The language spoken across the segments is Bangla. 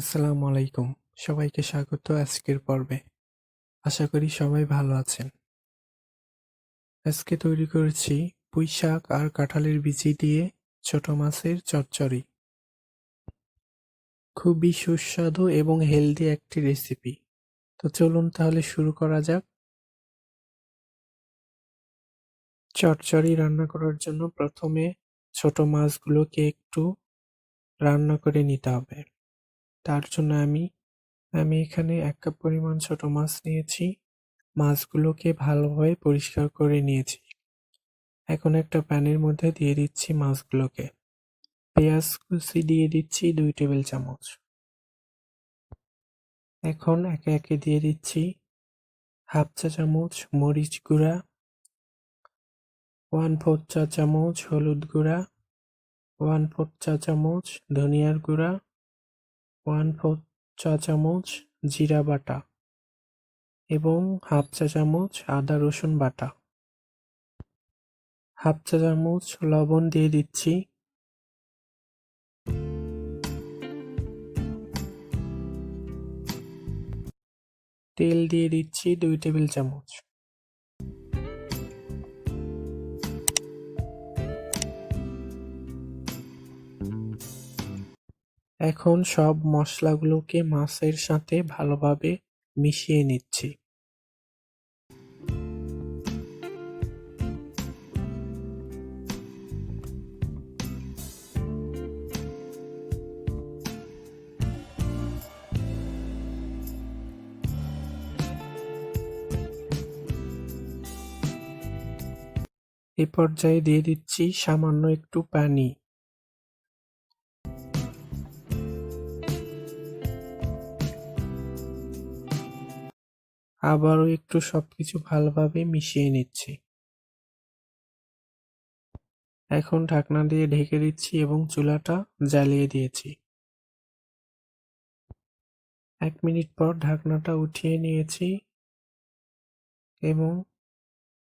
আসসালামু আলাইকুম। সবাইকে স্বাগত আজকের পর্বে। আশা করি সবাই ভালো আছেন। আজকে তৈরি করেছি পুঁইশাক আর কাঁঠালের বিচি দিয়ে ছোট মাছের চচ্চড়ি। খুবই সুস্বাদু এবং হেলদি একটি রেসিপি। তো চলুন তাহলে শুরু করা যাক। চচ্চড়ি রান্না করার জন্য প্রথমে ছোট মাছগুলোকে একটু রান্না করে নিতে হবে। তার জন্য আমি এখানে 1 কাপ পরিমাণ ছোট মাছ নিয়েছি। মাছগুলোকে ভালোভাবে পরিষ্কার করে নিয়েছি। এখন একটা প্যানের মধ্যে দিয়ে দিচ্ছি মাছগুলোকে। পেঁয়াজ কুচি দিয়ে দিচ্ছি 2 টেবিল চামচ। এখন একে একে দিয়ে দিচ্ছি হাফ চা চামচ মরিচ গুঁড়া, 1/4 চা চামচ হলুদ গুঁড়া, 1/4 চা চামচ ধনিয়ার গুঁড়া, 1/4 চা চামচ জিরা বাটা এবং হাফ চা চামচ আদা রসুন বাটা। হাফ চা চামচ লবণ দিয়ে দিচ্ছি। তেল দিয়ে দিচ্ছি 2 টেবিল চামচ। এখন সব মশলাগুলোকে মাছের সাথে ভালোভাবে মিশিয়ে নিচ্ছি। এ পর্যায়ে দিয়ে দিচ্ছি সামান্য একটু পানি। আবারও একটু সবকিছু ভালোভাবে মিশিয়ে নিচ্ছি। এখন ঢাকনা দিয়ে ঢেকে দিচ্ছি এবং চুলাটা জ্বালিয়ে দিয়েছি। 1 মিনিট পর ঢাকনাটা উঠিয়ে নিয়েছি এবং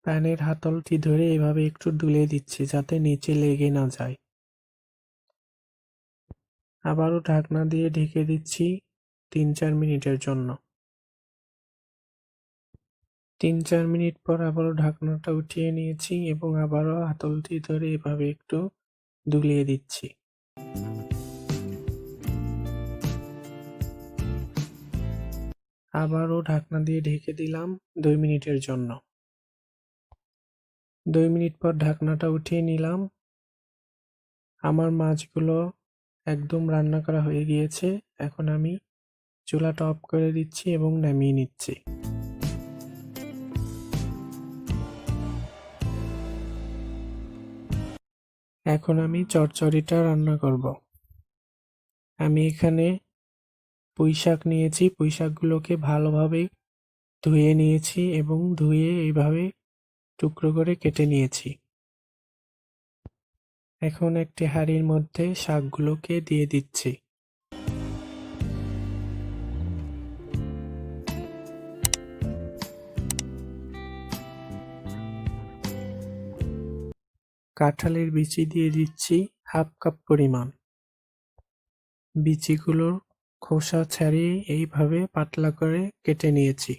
প্যানের হাতলটি ধরে এভাবে একটু দুলে দিচ্ছি যাতে নিচে লেগে না যায়। আবারও ঢাকনা দিয়ে ঢেকে দিচ্ছি 3-4 মিনিটের জন্য। 3-4 মিনিট পর আবারও ঢাকনাটা উঠিয়ে নিয়েছি এবং আবারও হাতলটি ধরে এভাবে একটু দুলিয়ে দিচ্ছি। আবারও ঢাকনা দিয়ে ঢেকে দিলাম 2 মিনিটের জন্য। 2 মিনিট পর ঢাকনাটা উঠিয়ে নিলাম। আমার মাছগুলো একদম রান্না করা হয়ে গিয়েছে। এখন আমি চুলাটা অফ করে দিচ্ছি এবং নামিয়ে নিচ্ছি। এখন আমি চচ্চড়িটা রান্না করব। আমি এখানে পুঁইশাক নিয়েছি। পুঁইশাকগুলোকে ভালোভাবে ধুয়ে নিয়েছি এবং ধুয়ে এইভাবে টুকরো করে কেটে নিয়েছি। এখন একটি হাঁড়ির মধ্যে শাকগুলোকে দিয়ে দিচ্ছি। কাঁঠালের বিচি দিয়ে দিচ্ছি হাফ কাপ পরিমাণ। বিচিগুলোর খোসা ছাড়িয়ে এইভাবে পাতলা করে কেটে নিয়েছি।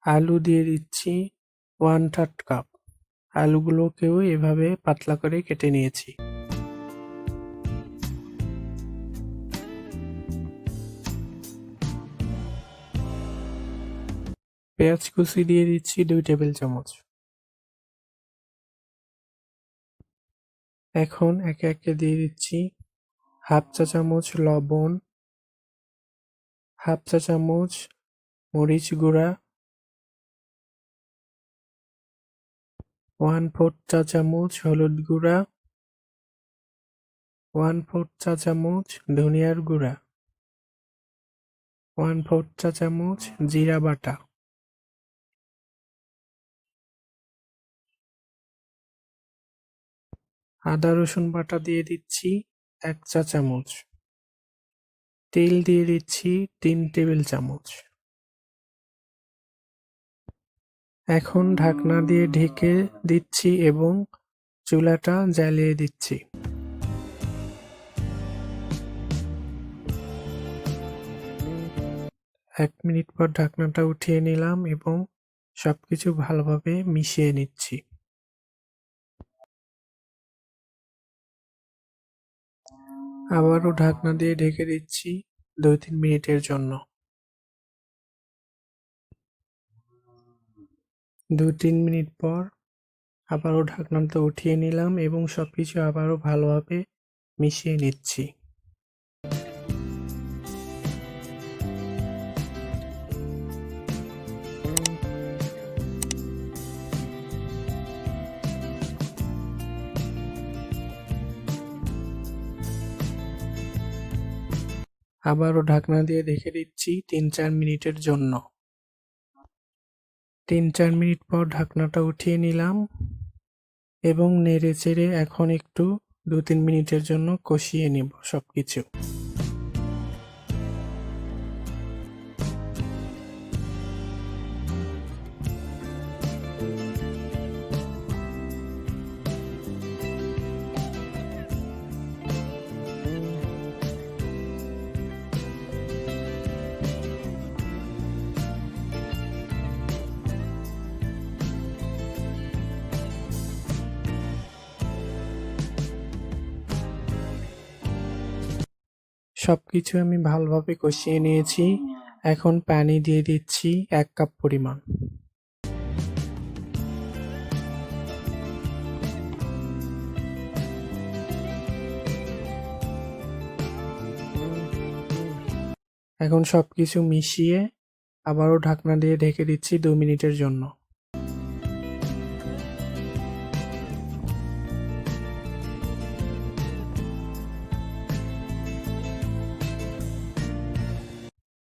আলু দিয়ে দিচ্ছি 1/3 কাপ। আলুগুলোকেও এভাবে পাতলা করে কেটে নিয়েছি। পেঁয়াজ কুচি দিয়ে দিচ্ছি 2 টেবিল চামচ। এখন একে একে দিয়ে দিচ্ছি হাফ চা চামচ লবণ, হাফ চা চামচ মরিচ গুঁড়া, 1/4 চা চামচ হলুদ গুঁড়া, 1/4 চা চামচ ধনিয়ার গুঁড়া, 1/4 চা চামচ জিরা বাটা, আদা রসুন বাটা দিয়ে দিচ্ছি 1 চা চামচ। তেল দিয়ে দিচ্ছি 3 টেবিল চামচ। এখন ঢাকনা দিয়ে ঢেকে দিচ্ছি এবং চুলাটা জ্বালিয়ে দিচ্ছি। এক মিনিট পর ঢাকনাটা উঠিয়ে নিলাম এবং সবকিছু ভালোভাবে মিশিয়ে নিচ্ছি। আবারও ঢাকনা দিয়ে ঢেকে দিচ্ছি 2-3 মিনিটের জন্য। 2-3 মিনিট পর আবারও ঢাকনাটা উঠিয়ে নিলাম এবং সবকিছু আবারও ভালোভাবে মিশিয়ে নিচ্ছি। আবারও ঢাকনা দিয়ে ঢেকে দিচ্ছি 3-4 মিনিটের জন্য। 3-4 মিনিট পর ঢাকনাটা উঠিয়ে নিলাম এবং নেড়েচেড়ে এখন একটু 2-3 মিনিটের জন্য কষিয়ে নিব সবকিছু। সবকিছু আমি ভালোভাবে কষিয়ে নিয়েছি। এখন পানি দিয়ে দিচ্ছি 1 কাপ পরিমাণ। এখন সবকিছু মিশিয়ে আবারও ঢাকনা দিয়ে ঢেকে দিচ্ছি 2 মিনিটের জন্য।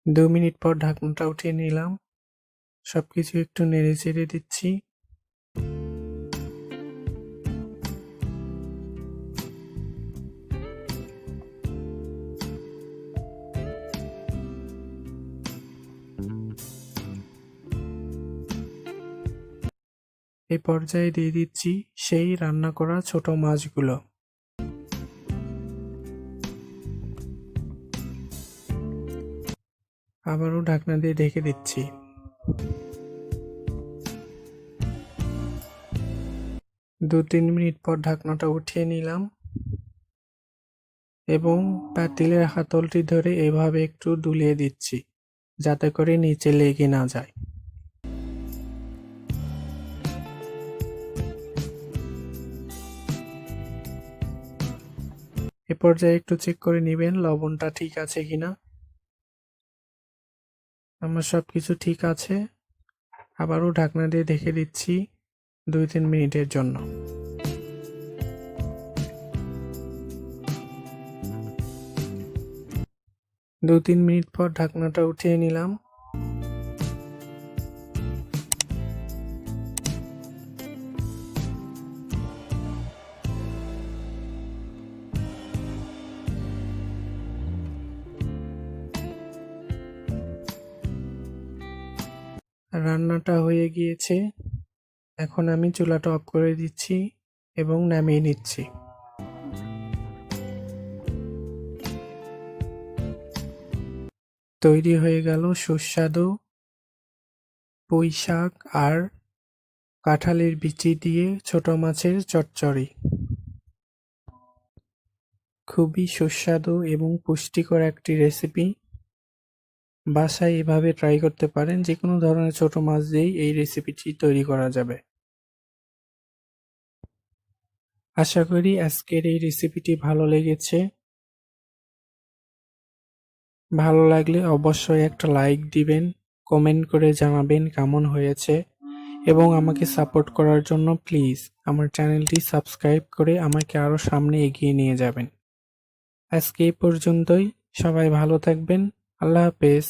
দু মিনিট পর ঢাকনাটা উঠিয়ে নিলাম। সবকিছু একটু নেড়ে চেড়ে দিচ্ছি। এই পর্যায়ে দিয়ে দিচ্ছি সেই রান্না করা ছোট মাছগুলো। আবারও ঢাকনা দিয়ে ঢেকে দিচ্ছি। 2-3 মিনিট পর ঢাকনাটা উঠিয়ে নিলাম এবং পাতিলের হাতলটি ধরে এভাবে একটু দুলিয়ে দিচ্ছি যাতে করে নিচে লেগে না যায়। এ পর্যায়ে একটু চেক করে নেবেন লবণটা ঠিক আছে কিনা। আমার সবকিছু ঠিক আছে। আবারও ঢাকনা দিয়ে ঢেকে দিচ্ছি 2-3 মিনিটের জন্য। 2-3 মিনিট পর ঢাকনাটা উঠিয়ে নিলাম। রান্নাটা হয়ে গিয়েছে। এখন আমি চুলাটা অফ করে দিচ্ছি এবং নামিয়ে নিচ্ছি। তৈরি হয়ে গেল সুস্বাদু পুঁই শাক আর কাঁঠালের বিচি দিয়ে ছোট মাছের চচ্চড়ি। খুবই সুস্বাদু এবং পুষ্টিকর একটি রেসিপি। বাসায় এভাবে ট্রাই করতে পারেন। যে কোনো ধরনের ছোট মাছ দিয়েই এই রেসিপিটি তৈরি করা যাবে। আশা করি আজকের এই রেসিপিটি ভালো লেগেছে। ভালো লাগলে অবশ্যই একটা লাইক দিবেন, কমেন্ট করে জানাবেন কেমন হয়েছে এবং আমাকে সাপোর্ট করার জন্য প্লিজ আমার চ্যানেলটি সাবস্ক্রাইব করে আমাকে আরও সামনে এগিয়ে নিয়ে যাবেন। আজকে এই পর্যন্তই। সবাই ভালো থাকবেন। আল্লাহ হাফেজ।